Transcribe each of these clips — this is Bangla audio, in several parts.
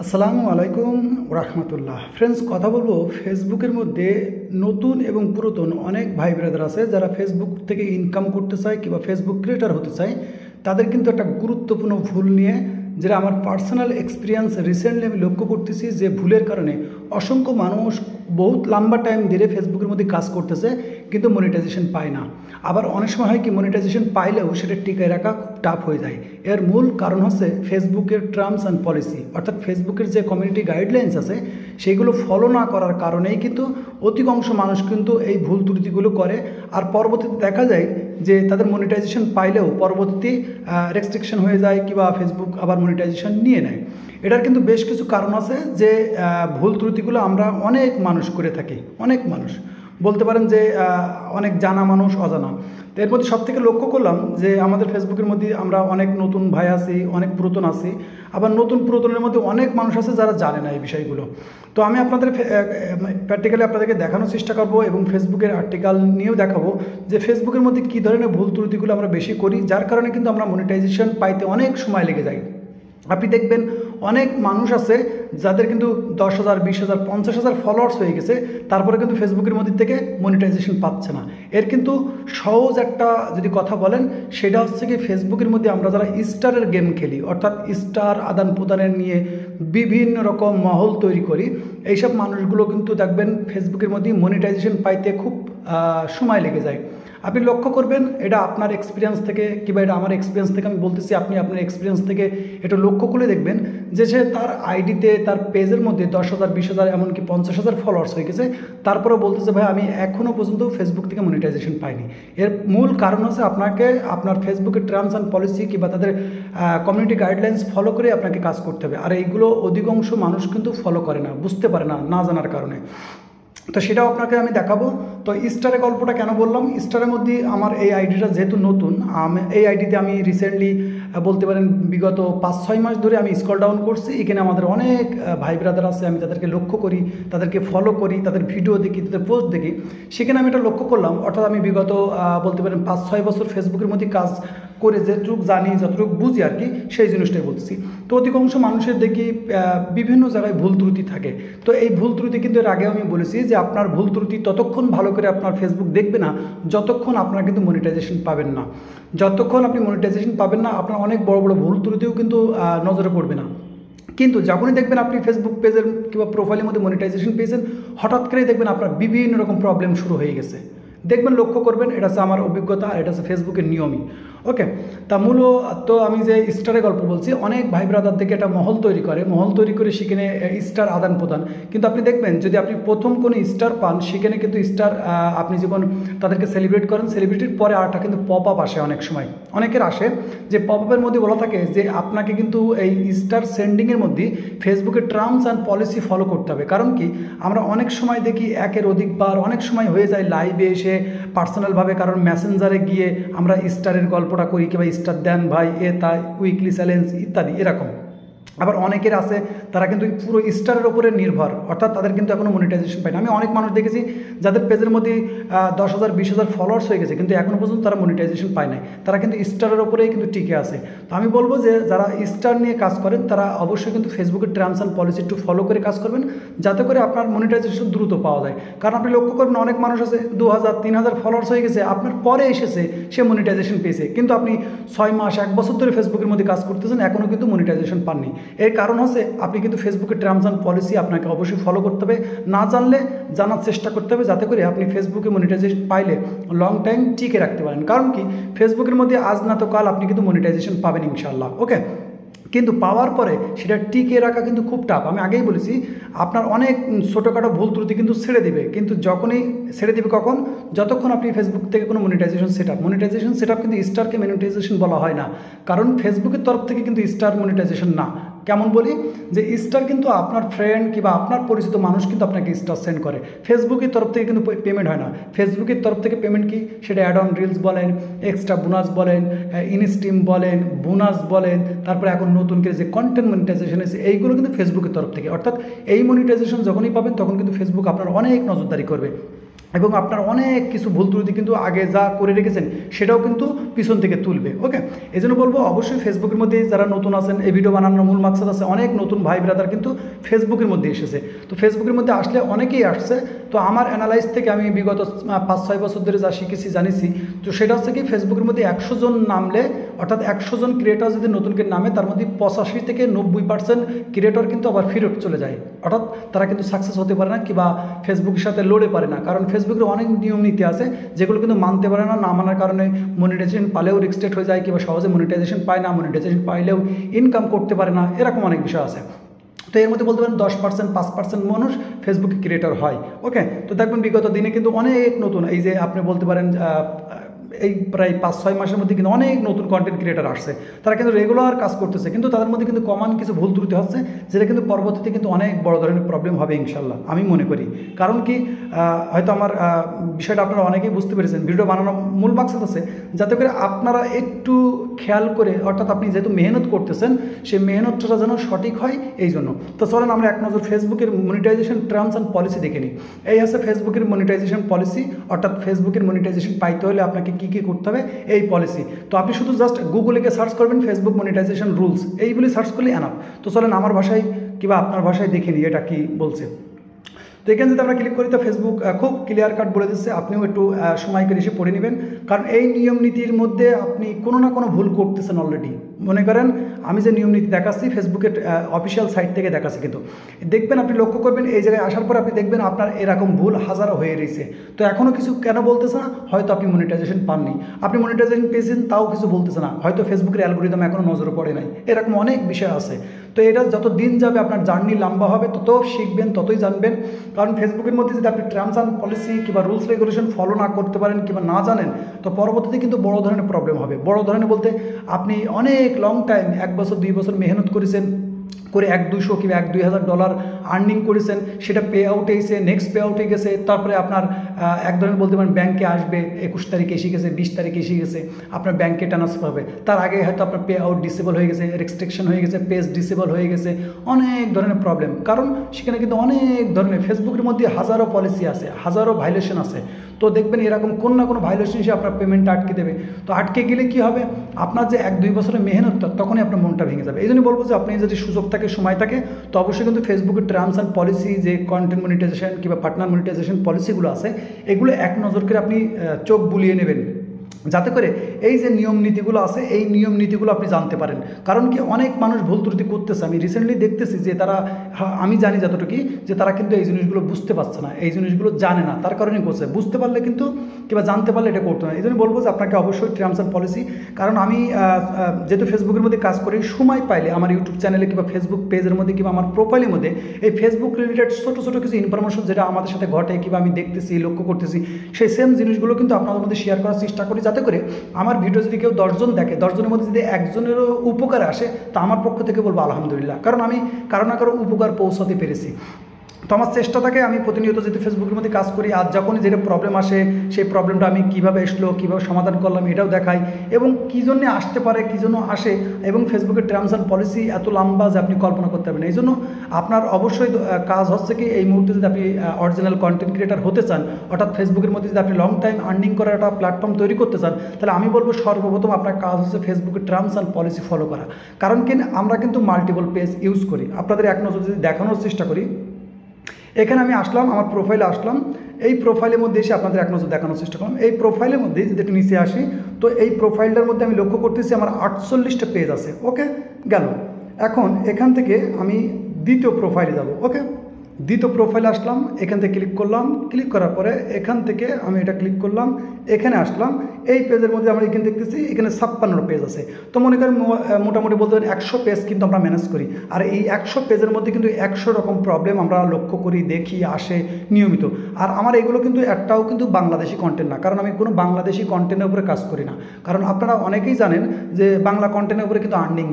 আসসালামু আলাইকুম রাহমাতুল্লাহ। ফ্রেন্ডস, কথা বলবো ফেসবুকের মধ্যে নতুন এবং পুরাতন অনেক ভাই ব্রাদার আছে যারা ফেসবুক থেকে ইনকাম করতে চায় কিংবা ফেসবুক ক্রিয়েটার হতে চায়। তাদের কিন্তু একটা গুরুত্বপূর্ণ ভুল নিয়ে, যেটা আমার পার্সোনাল এক্সপিরিয়েন্স রিসেন্টলি আমি লক্ষ্য করতেছি, যে ভুলের কারণে অসংখ্য মানুষ বহুত লম্বা টাইম ধরে ফেসবুকের মধ্যে কাজ করতেছে কিন্তু মনিটাইজেশন পায় না। আবার অনেক সময় হয় কি, মনিটাইজেশন পাইলেও সেটা টিকায় রাখা খুব টাফ হয়ে যায়। এর মূল কারণ হচ্ছে ফেসবুকের টার্মস অ্যান্ড পলিসি, অর্থাৎ ফেসবুকের যে কমিউনিটি গাইডলাইন্স আছে সেইগুলো ফলো না করার কারণেই কিন্তু অধিকাংশ মানুষ কিন্তু এই ভুল ত্রুটিগুলো করে। আর পরবর্তীতে দেখা যায় যে তাদের মনিটাইজেশন পাইলেও পরবর্তীতে রেস্ট্রিকশন হয়ে যায় কিংবা ফেসবুক আবার মনিটাইজেশন নিয়ে নেয়। এটার কিন্তু বেশ কিছু কারণ আছে, যে ভুল ত্রুটিগুলো আমরা অনেক মানুষ করে থাকি। অনেক মানুষ বলতে পারেন যে অনেক জানা মানুষ, অজানা। তো এর মধ্যে সবথেকে লক্ষ্য করলাম যে আমাদের ফেসবুকের মধ্যে আমরা অনেক নতুন ভাই আছি, অনেক পুরাতন আছি, আবার নতুন পুরাতনের মধ্যে অনেক মানুষ আছে যারা জানে না এই বিষয়গুলো। তো আমি আপনাদের প্র্যাকটিক্যালি আপনাদেরকে দেখানোর চেষ্টা করব এবং ফেসবুকের আর্টিকেল নিয়েও দেখাবো যে ফেসবুকের মধ্যে কী ধরনের ভুল ত্রুটিগুলো আমরা বেশি করি, যার কারণে কিন্তু আমরা মনিটাইজেশন পাইতে অনেক সময় লেগে যায়। আপনি দেখবেন অনেক মানুষ আছে যাদের কিন্তু 10,000, 20,000, 50,000 ফলোয়ার্স হয়ে গেছে, তারপরে কিন্তু ফেসবুকের মধ্যে থেকে মনিটাইজেশন পাচ্ছে না। এর কিন্তু সহজ একটা যদি কথা বলেন, সেটা হচ্ছে কি, ফেসবুকের মধ্যে আমরা যারা স্টারের গেম খেলি, অর্থাৎ স্টার আদান প্রদানের নিয়ে বিভিন্ন রকম মহল তৈরি করি, এইসব মানুষগুলো কিন্তু দেখবেন ফেসবুকের মধ্যে মনিটাইজেশন পাইতে খুব সময় লেগে যায়। আপনি লক্ষ্য করবেন, এটা আপনার এক্সপিরিয়েন্স থেকে কিংবা এটা আমার এক্সপিরিয়েন্স থেকে আমি বলতেছি, আপনি আপনার এক্সপিরিয়েন্স থেকে এটা লক্ষ্য করে দেখবেন যে সে তার আইডিতে, তার পেজের মধ্যে 10,000, 20,000, এমনকি 50,000 ফলোয়ার্স হয়ে গেছে, তারপরেও বলতেছে ভাই আমি এখনও পর্যন্ত ফেসবুক থেকে মনিটাইজেশন পাইনি। এর মূল কারণ হচ্ছে আপনাকে আপনার ফেসবুকের টার্মস অ্যান্ড পলিসি কিংবা তাদের কমিউনিটি গাইডলাইন্স ফলো করে আপনাকে কাজ করতে হবে। আর এইগুলো অধিকাংশ মানুষ কিন্তু ফলো করে না, বুঝতে পারে না, না জানার কারণে। তো সেটাও আপনাকে আমি দেখাবো। তো স্টারের গল্পটা কেন বললাম, স্টারের মধ্যে আমার এই আইডিটা যেহেতু নতুন, এই আইডিতে আমি রিসেন্টলি বলতে পারেন বিগত 5-6 মাস ধরে আমি স্ক্রল ডাউন করছি। এখানে আমাদের অনেক ভাই ব্রাদার আছে, আমি তাদেরকে লক্ষ্য করি, তাদেরকে ফলো করি, তাদের ভিডিও দেখি, তাদের পোস্ট দেখি। সেখানে আমি এটা লক্ষ্য করলাম, অর্থাৎ আমি বিগত বলতে পারেন 5-6 বছর ফেসবুকের মধ্যে কাজ করে যেটুকু জানি, যতটুকু বুঝি আর কি, সেই জিনিসটাই বলছি। তো অধিকাংশ মানুষের দেখি বিভিন্ন জায়গায় ভুল ত্রুটি থাকে। তো এই ভুল ত্রুটি কিন্তু এর আগেও আমি বলেছি যে আপনার ভুল ত্রুটি ততক্ষণ ভালো করে আপনার ফেসবুক দেখবে না যতক্ষণ আপনার কিন্তু মনিটাইজেশন পাবেন না। যতক্ষণ আপনি মনিটাইজেশন পাবেন না, আপনার অনেক বড় বড় ভুল ত্রুটিও কিন্তু নজরে পড়বে না। কিন্তু যখনই দেখবেন আপনি ফেসবুক পেজের কিংবা প্রোফাইলের মধ্যে মনিটাইজেশন পেয়েছেন, হঠাৎ করেই দেখবেন আপনার বিভিন্ন রকম প্রবলেম শুরু হয়ে গেছে। দেখবেন, লক্ষ্য করবেন, এটা হচ্ছে আমার অভিজ্ঞতা, আর এটা হচ্ছে ফেসবুকের নিয়মই। ওকে, তা তো আমি যে স্টারের গল্প বলছি, অনেক ভাই ব্রাদার থেকে একটা মহল তৈরি করে সেখানে স্টার আদান প্রদান। কিন্তু আপনি দেখবেন, যদি আপনি প্রথম কোনো স্টার পান, সেখানে কিন্তু স্টার আপনি যখন তাদেরকে সেলিব্রেট করেন, সেলিব্রিটির পরে আরটা কিন্তু পপ আপ আসে। অনেক সময় অনেকের আসে যে পপ আপের মধ্যে বলা থাকে যে আপনাকে কিন্তু এই স্টার সেন্ডিংয়ের মধ্যে ফেসবুকের টার্মস অ্যান্ড পলিসি ফলো করতে হবে। কারণ কি, আমরা অনেক সময় দেখি একের অধিকবার অনেক সময় হয়ে যায় লাইভে এসে পার্সোনালভাবে কারণ মেসেঞ্জারে গিয়ে আমরা স্টারের গল্পটা করি, কিংবা স্টার দেন ভাই, তাই উইকলি চ্যালেঞ্জ ইত্যাদি এরকম। আবার অনেকের আছে তারা কিন্তু পুরো স্টারের ওপরে নির্ভর, অর্থাৎ তাদের কিন্তু এখনও মনিটাইজেশন পায় না। আমি অনেক মানুষ দেখেছি যাদের পেজের মধ্যে 10,000, 20,000 ফলোয়ার্স হয়ে গেছে, কিন্তু এখনও পর্যন্ত তারা মনিটাইজেশন পায় নাই। তারা কিন্তু স্টারের ওপরেই কিন্তু টিকে আছে। তো আমি বলবো যে যারা স্টার নিয়ে কাজ করেন, তারা অবশ্যই কিন্তু ফেসবুকের টার্মস অ্যান্ড পলিসি একটু ফলো করে কাজ করবেন, যাতে করে আপনার মনিটাইজেশন দ্রুত পাওয়া যায়। কারণ আপনি লক্ষ্য করবেন, অনেক মানুষ আছে 2,000, 3,000 ফলোয়ার্স হয়ে গেছে, আপনার পরে এসেছে সে মনিটাইজেশন পেয়েছে, কিন্তু আপনি 6 মাস, 1 বছর ধরে ফেসবুকের মধ্যে কাজ করতেছেন, এখনও কিন্তু মনিটাইজেশন পাননি। এর কারণ হচ্ছে আপনি কিন্তু ফেসবুকের টার্মস অ্যান্ড পলিসি আপনাকে অবশ্যই ফলো করতে হবে, না জানলে জানার চেষ্টা করতে হবে, যাতে করে আপনি ফেসবুকে মনিটাইজেশন পাইলে লং টাইম টিকে রাখতে পারেন। কারণ কি, ফেসবুকের মধ্যে আজ না তো কাল আপনি কিন্তু মনিটাইজেশন পাবেন ইনশাআল্লাহ। ওকে, কিন্তু পাওয়ার পরে সেটা টিকে রাখা কিন্তু খুব টাফ। আমি আগেই বলেছি, আপনার অনেক ছোটোখাটো ভুল ত্রুটি কিন্তু ছেড়ে দিবে, কিন্তু যখনই ছেড়ে দিবে কখন, যতক্ষণ আপনি ফেসবুক থেকে কোনো মনিটাইজেশন সেট আপ কিন্তু স্টারকে মনিটাইজেশন বলা হয় না, কারণ ফেসবুকের তরফ থেকে কিন্তু স্টার মনিটাইজেশন না। কেমন বলি, যে স্টার কিন্তু আপনার ফ্রেন্ড কিংবা আপনার পরিচিত মানুষ কিন্তু আপনাকে স্টার সেন্ড করে, ফেসবুকের তরফ থেকে কিন্তু পেমেন্ট হয় না। ফেসবুকের তরফ থেকে পেমেন্ট কি, সেটা অ্যাড অন রিলস বলেন, এক্সট্রা বোনাস বলেন, ইনস্ট্রিম বলেন, বোনাস বলেন, তারপরে এখন নতুন করে যে কন্টেন্ট মনিটাইজেশন আছে, এইগুলো কিন্তু ফেসবুকের তরফ থেকে। অর্থাৎ এই মনিটাইজেশন যখনই পাবেন, তখন কিন্তু ফেসবুক আপনার অনেক নজরদারি করবে। এবং আপনার অনেক কিছু ভুল ত্রুটি কিন্তু আগে যা করে রেখেছেন সেটাও কিন্তু পিছন থেকে তুলবে। ওকে, এই জন্য বলবো অবশ্যই ফেসবুকের মধ্যে যারা নতুন আছেন, এই ভিডিও বানানোর মূল মাকসাদ আছে অনেক নতুন ভাই ব্রাদার কিন্তু ফেসবুকের মধ্যে এসেছে। তো ফেসবুকের মধ্যে আসলে অনেকেই আসছে। তো আমার অ্যানালাইজ থেকে আমি বিগত 5-6 বছর ধরে যা শিখেছি জানিছি, তো সেটা হচ্ছে কি ফেসবুকের মধ্যে 100 জন নামলে, অর্থাৎ 100 জন ক্রিয়েটর যদি নতুন করে নামে, তার মধ্যে 85 থেকে 90% ক্রিয়েটর কিন্তু আবার ফেরত চলে যায়, অর্থাৎ তারা কিন্তু সাকসেস হতে পারে না কিংবা ফেসবুকের সাথে লড়ে পারে না। কারণ ফেসবুকের অনেক নিয়ম নীতি আছে যেগুলো কিন্তু মানতে পারে না, না মানার কারণে মনিটাইজেশন পালেও রিস্ট্রিক্ট হয়ে যায় কিংবা সহজে মনিটাইজেশন পায় না, মনিটাইজেশন পাইলেও ইনকাম করতে পারে না, এরকম অনেক বিষয় আছে। তো এর মধ্যে বলতে পারেন 10% 5% মানুষ ফেসবুকে ক্রিয়েটর হয়। ওকে, তো দেখবেন বিগত দিনে কিন্তু অনেক নতুন, এই যে আপনি বলতে পারেন এই প্রায় 5-6 মাসের মধ্যে কিন্তু অনেক নতুন কন্টেন্ট ক্রিয়েটার আসছে, তারা কিন্তু রেগুলার কাজ করতেছে, কিন্তু তাদের মধ্যে কিন্তু কমন কিছু ভুল ত্রুটি হচ্ছে, যেটা কিন্তু পরবর্তীতে কিন্তু অনেক বড় ধরনের প্রবলেম হবে ইনশাল্লাহ, আমি মনে করি। কারণ কি, হয়তো আমার বিষয়টা আপনারা অনেকেই বুঝতে পেরেছেন, ভিডিও বানানোর মূল মাকসাদ আছে যাতে করে আপনারা একটু খেয়াল করে, অর্থাৎ আপনি যেহেতু মেহনত করতেছেন সেই মেহনতটা যেন সঠিক হয়, এই জন্য। তো চলেন আমরা এক নজর ফেসবুকের মনিটাইজেশন টার্মস অ্যান্ড পলিসি দেখে নিই। এই আছে ফেসবুকের মনিটাইজেশন পলিসি, অর্থাৎ ফেসবুকের মনিটাইজেশন পাইতে হলে আপনাকে কী কী করতে হবে এই পলিসি। তো আপনি শুধু জাস্ট গুগলে গিয়ে সার্চ করবেন ফেসবুক মনিটাইজেশন রুলস, এইগুলি সার্চ করলে এনাফ। তো চলেন আমার ভাষায় কিংবা আপনার ভাষায় দেখে নিই এটা কী বলছে। তো এখানে যদি আমরা ক্লিক করি তো ফেসবুক খুব ক্লিয়ার কাট বলে দিচ্ছে, আপনিও একটু সময় করে এসে পড়ে নেবেন, কারণ এই নিয়ম নীতির মধ্যে আপনি কোনো না কোনো ভুল করতেছেন অলরেডি। মনে করেন আমি যে নিয়ম নীতি দেখাচ্ছি ফেসবুকের অফিসিয়াল সাইট থেকে দেখাচ্ছি, কিন্তু দেখবেন আপনি লক্ষ্য করবেন এই জায়গায় আসার পর আপনি দেখবেন আপনার এরকম ভুল হাজারো হয়ে রয়েছে। তো এখনও কিছু কেন বলতেছে না, হয়তো আপনি মনিটাইজেশন পাননি, আপনি মনিটাইজেশন পেয়েছেন তাও কিছু বলতেছে না, হয়তো ফেসবুকের অ্যালগোরিদম এখনও নজরে পড়ে নাই, এরকম অনেক বিষয় আছে। তো এটা যত দিন যাবে আপনার জার্নি লম্বা হবে, তত শিখবেন ততই জানবেন। কারণ ফেসবুকের মধ্যে যদি আপনি টার্মস অ্যান্ড পলিসি কিংবা রুলস রেগুলেশন ফলো না করতে পারেন কিংবা না জানেন, তো পরবর্তীতে কিন্তু বড় ধরনের প্রবলেম হবে। বড় ধরনের বলতে আপনি অনেক লং টাইম 1 বছর 2 বছর মেহনত করেছেন, করে 100-200 কিংবা 1-2 হাজার ডলার আর্নিং করেছেন, সেটা পে আউটে এসে নেক্সট পে আউটে গেছে, তারপরে আপনার এক ধরনের বলতে পারেন ব্যাঙ্কে আসবে 21 তারিখে এসে গেছে, 20 তারিখে এসে গেছে, আপনার ব্যাঙ্কে ট্রান্সফার হবে, তার আগে হয়তো আপনার পে আউট ডিসেবল হয়ে গেছে, রেস্ট্রিকশন হয়ে গেছে, পেজ ডিসেবল হয়ে গেছে, অনেক ধরনের প্রবলেম। কারণ সেখানে কিন্তু অনেক ধরনের ফেসবুকের মধ্যে হাজারো পলিসি আছে, হাজারো ভাইলেশন আছে। তো দেখবেন এরকম কোনো না কোনো ভাইলেশন হিসেবে আপনার পেমেন্টটা আটকে দেবে। তো আটকে গেলে কী হবে, আপনার যে 1-2 বছরের মেহনত তখনই আপনার মনটা ভেঙে যাবে। এই জন্য বলবো যে আপনি যদি সুযোগ থাকে, সময় থাকে, তো অবশ্যই কিন্তু ফেসবুকের টার্মস অ্যান্ড পলিসি যে কন্টেন্ট মনিটাইজেশন কিংবা পার্টনার মনিটাইজেশন পলিসিগুলো আছে এগুলো এক নজর করে আপনি চোখ বুলিয়ে নেবেন, যাতে করে এই যে নিয়ম নীতিগুলো আছে এই নিয়ম নীতিগুলো আপনি জানতে পারেন। কারণ কি অনেক মানুষ ভুল ত্রুটি করতেছে, আমি রিসেন্টলি দেখতেছি যে তারা, আমি জানি যতটুকু, যে তারা কিন্তু এই জিনিসগুলো বুঝতে পারছে না, এই জিনিসগুলো জানে না, তার কারণেই করছে। বুঝতে পারলে কিন্তু কিংবা জানতে পারলে এটা করতে না। এই জন্য বলবো যে আপনাকে অবশ্যই টার্মস অ্যান্ড পলিসি, কারণ আমি যেহেতু ফেসবুকের মধ্যে কাজ করি, সময় পাইলে আমার ইউটিউব চ্যানেলে কিংবা ফেসবুক পেজের মধ্যে কিংবা আমার প্রোফাইলের মধ্যে এই ফেসবুক রিলেটেড ছোটো ছোটো কিছু ইনফরমেশন যেটা আমাদের সাথে ঘটে কিংবা আমি দেখতেছি, লক্ষ্য করতেছি, সেই সেম জিনিসগুলো কিন্তু আপনাদের মধ্যে শেয়ার করার চেষ্টা করি, যাতে করে আমার ভিডিও যদি কেউ 10 জন দেখে, 10 জনের মধ্যে যদি একজনেরও উপকার আসে, তা আমার পক্ষ থেকে বলবো আলহামদুলিল্লাহ, কারণ আমি কারো না কারো উপকার পৌঁছাতে পেরেছি। তো আমার চেষ্টা থাকে, আমি প্রতিনিয়ত যেহেতু ফেসবুকের মধ্যে কাজ করি, আর যখনই যেটা প্রবলেম আসে সেই প্রবলেমটা আমি কীভাবে এসলো, কীভাবে সমাধান করলাম এটাও দেখাই, এবং কী জন্যে আসতে পারে, কী জন্য আসে, এবং ফেসবুকের টার্মস অ্যান্ড পলিসি এত লম্বা যে আপনি কল্পনা করতে পারবেন। এই জন্য আপনার অবশ্যই কাজ হচ্ছে কি, এই মুহূর্তে যদি আপনি অরিজিনাল কন্টেন্ট ক্রিয়েটার হতে চান, অর্থাৎ ফেসবুকের মধ্যে যদি আপনি লং টাইম আর্নিং করার একটা প্ল্যাটফর্ম তৈরি করতে চান, তাহলে আমি বলবো সর্বপ্রথম আপনার কাজ হচ্ছে ফেসবুকের টার্মস অ্যান্ড পলিসি ফলো করা। কারণ কি, আমরা কিন্তু মাল্টিপল পেজ ইউজ করি, আপনাদের এক নজর যদি দেখানোর চেষ্টা করি, এখানে আমি আসলাম, আমার প্রোফাইলে আসলাম, এই প্রোফাইলের মধ্যে এসে আপনাদের এক নজর দেখানোর চেষ্টা করলাম। এই প্রোফাইলের মধ্যে যদি একটু নিচে আসি, তো এই প্রোফাইলটার মধ্যে আমি লক্ষ্য করতেছি আমার 48টা পেজ আছে। ওকে, গেল। এখন এখান থেকে আমি দ্বিতীয় প্রোফাইলে যাব। ওকে, দ্বিতীয় প্রোফাইলে আসলাম, এখান থেকে ক্লিক করলাম, ক্লিক করার পরে এখান থেকে আমি এটা ক্লিক করলাম, এখানে আসলাম। এই পেজের মধ্যে আমরা এখানে দেখতেছি এখানে 56 পেজ আছে। তো মনে করেন মোটামুটি বলতে পারেন 100 পেজ কিন্তু আমরা ম্যানেজ করি, আর এই 100 পেজের মধ্যে কিন্তু 100 রকম প্রবলেম আমরা লক্ষ্য করি, দেখি, আসে নিয়মিত। আর আমার এগুলো কিন্তু একটাও কিন্তু বাংলাদেশি কন্টেন্ট না, কারণ আমি কোনো বাংলাদেশি কন্টেন্টের উপরে কাজ করি না। কারণ আপনারা অনেকেই জানেন যে বাংলা কন্টেন্টের উপরে কিন্তু আর্নিং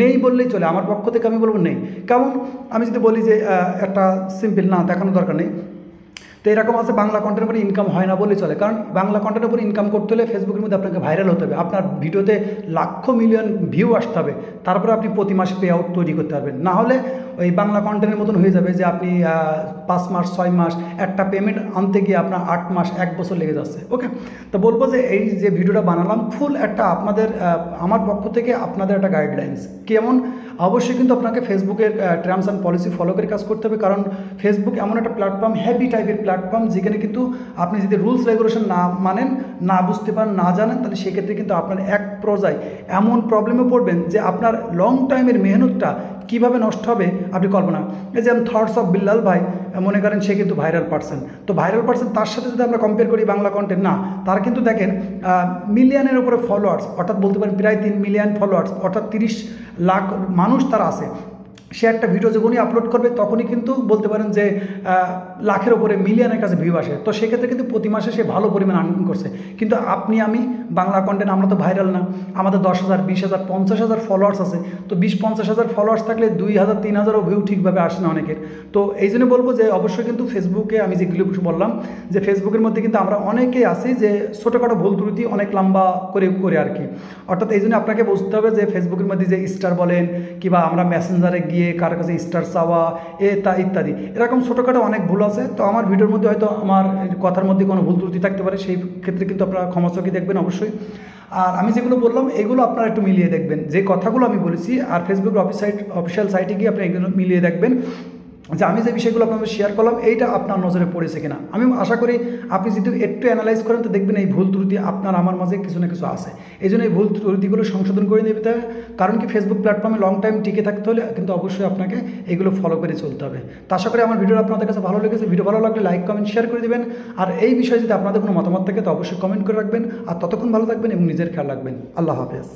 নেই বললেই চলে, আমার পক্ষ থেকে আমি বলবো নেই। কেমন, আমি যদি বলি যে একটা সিম্পল, না দেখানোর দরকার নেই, তো এরকম আছে বাংলা কন্টেন্টের উপরে ইনকাম হয় না বলে চলে, কারণ বাংলা কন্টেন্টের উপরে ইনকাম করতে হলে ফেসবুকের মধ্যে আপনাকে ভাইরাল হতে হবে, আপনার ভিডিওতে লাখ মিলিয়ন ভিউ আসতে হবে, তারপরে আপনি প্রতি মাসে পে আউট তৈরি করতে পারবেন। না হলে ওই বাংলা কন্টেন্টের মতন হয়ে যাবে যে আপনি 5 মাস 6 মাস একটা পেমেন্ট আনতে গিয়ে আপনার 8 মাস 1 বছর লেগে যাচ্ছে। ওকে, তো বলবো যে এই যে ভিডিওটা বানালাম ফুল একটা আপনাদের আমার পক্ষ থেকে আপনাদের একটা গাইডলাইন্স কেমন, অবশ্যই কিন্তু আপনাকে ফেসবুকের টার্মস অ্যান্ড পলিসি ফলো করে কাজ করতে হবে, কারণ ফেসবুক এমন একটা প্ল্যাটফর্ম, হেভি টাইপের প্ল্যাটফর্ম, যেখানে কিন্তু আপনি যদি রুলস রেগুলেশন না মানেন, না বুঝতে পারেন, না জানেন, তাহলে সেক্ষেত্রে কিন্তু আপনার এক পর্যায়ে এমন প্রবলেমে পড়বেন যে আপনার লং টাইমের মেহনতটা কীভাবে নষ্ট হবে আপনি কল্পনা। এই যেমন থটস অফ বিল্লাল ভাই, মনে করেন সে কিন্তু ভাইরাল পারসন, তো ভাইরাল পারসন তার সাথে যদি আমরা কম্পেয়ার করি বাংলা কন্টেন্ট, না তার কিন্তু দেখেন মিলিয়নের উপরে ফলোয়ার্স, অর্থাৎ বলতে পারেন প্রায় 3 মিলিয়ন ফলোয়ার্স, অর্থাৎ 30 লাখ মানুষ তার আছে। সে একটা ভিডিও যখনই আপলোড করবে তখনই কিন্তু বলতে পারেন যে লাখের ওপরে মিলিয়নের কাছে ভিউ আসে, তো সেক্ষেত্রে কিন্তু প্রতি মাসে সে ভালো পরিমাণ আর্নিং করছে। কিন্তু আপনি আমি বাংলা কন্টেন্ট আমরা তো ভাইরাল না, আমাদের 10,000 20,000 50,000 ফলোয়ার্স আছে, তো 20-50,000 ফলোয়ার্স থাকলে 2,000 3,000ও ভিউ ঠিকভাবে আসে না অনেকের। তো এই জন্য বলবো যে অবশ্যই কিন্তু ফেসবুকে আমি যেগুলো বললাম যে ফেসবুকের মধ্যে কিন্তু আমরা অনেকেই আছি যে ছোটোখাটো ভুল ত্রুটি অনেক লম্বা করে আর কি, অর্থাৎ এই জন্য আপনাকে বুঝতে হবে যে ফেসবুকের মধ্যে যে স্টার বলেন কিংবা আমরা মেসেঞ্জারে গিয়ে কার কাছে স্টার চাওয়া ইত্যাদি এরকম ছোটোখাটো অনেক ভুল আছে। তো আমার ভিডিওর মধ্যে হয়তো আমার কথার মধ্যে কোনো ভুল ত্রুটি থাকতে পারে, সেই ক্ষেত্রে কিন্তু আপনারা ক্ষমাচকি দেখবেন অবশ্যই। আর আমি যেগুলো বললাম এগুলো আপনারা একটু মিলিয়ে দেখবেন, যে কথাগুলো আমি বলেছি, আর ফেসবুকের অফিসিয়াল সাইটে গিয়ে আপনি এগুলো মিলিয়ে দেখবেন যে আমি যে বিষয়গুলো আপনাদের শেয়ার করলাম এইটা আপনার নজরে পড়েছে কিনা। আমি আশা করি আপনি যদি একটু অ্যানালাইজ করেন তো দেখবেন এই ভুল ত্রুটি আপনার আমার মাঝে কিছু না কিছু আছে, এই জন্য এই ভুল ত্রুটিগুলো সংশোধন করে নিতে হবে। কারণ কি ফেসবুক প্ল্যাটফর্মে লং টাইম টিকে থাকতে হলে কিন্তু অবশ্যই আপনাকে এগুলো ফলো করে চলতে হবে। তো আশা করি আমার ভিডিওটা আপনাদের কাছে ভালো লেগেছে, ভিডিও ভালো লাগলে লাইক কমেন্ট শেয়ার করে দেবেন, আর এই বিষয়ে যদি আপনাদের কোনো মতামত থাকে তো অবশ্যই কমেন্ট করে রাখবেন। আর ততক্ষণ ভালো থাকবেন এবং নিজের খেয়াল রাখবেন। আল্লাহ হাফেজ।